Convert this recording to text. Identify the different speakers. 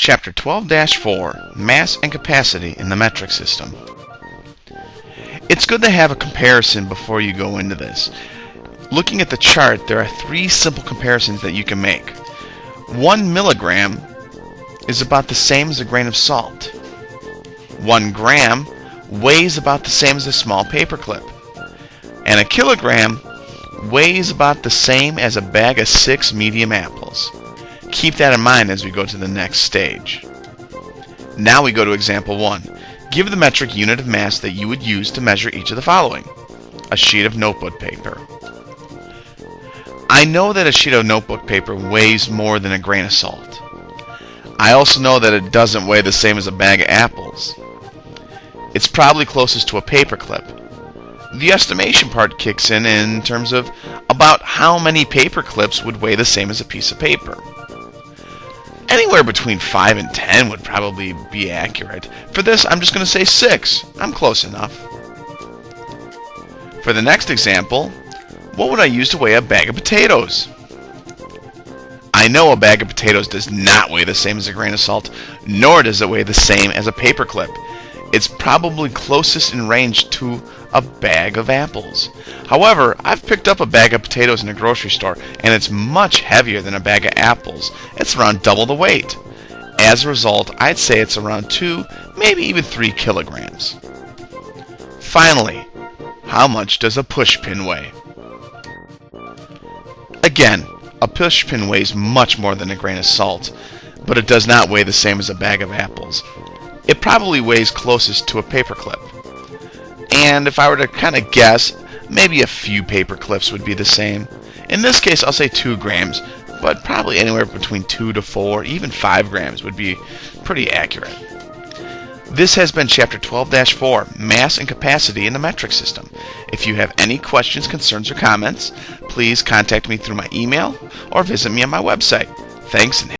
Speaker 1: Chapter 12-4, Mass and Capacity in the Metric System. It's good to have a comparison before you go into this. Looking at the chart, there are three simple comparisons that you can make. 1 milligram is about the same as a grain of salt. 1 gram weighs about the same as a small paperclip. And a kilogram weighs about the same as a bag of 6 medium apples. Keep that in mind as we go to the next stage. Now we go to example 1. Give the metric unit of mass that you would use to measure each of the following. A sheet of notebook paper. I know that a sheet of notebook paper weighs more than a grain of salt. I also know that it doesn't weigh the same as a bag of apples. It's probably closest to a paperclip. The estimation part kicks in terms of about how many paper clips would weigh the same as a piece of paper. Anywhere between 5 and 10 would probably be accurate. For this, I'm just going to say 6. I'm close enough. For the next example, what would I use to weigh a bag of potatoes? I know a bag of potatoes does not weigh the same as a grain of salt, nor does it weigh the same as a paperclip. It's probably closest in range to a bag of apples. However, I've picked up a bag of potatoes in a grocery store, and it's much heavier than a bag of apples. It's around double the weight. As a result, I'd say it's around 2, maybe even 3 kilograms. Finally, how much does a pushpin weigh? Again, a pushpin weighs much more than a grain of salt, but it does not weigh the same as a bag of apples. It probably weighs closest to a paperclip. And if I were to kind of guess, maybe a few paper clips would be the same. In this case, I'll say 2 grams, but probably anywhere between 2 to 4, even 5 grams would be pretty accurate. This has been Chapter 12-4, Mass and Capacity in the Metric System. If you have any questions, concerns, or comments, please contact me through my email or visit me on my website. Thanks and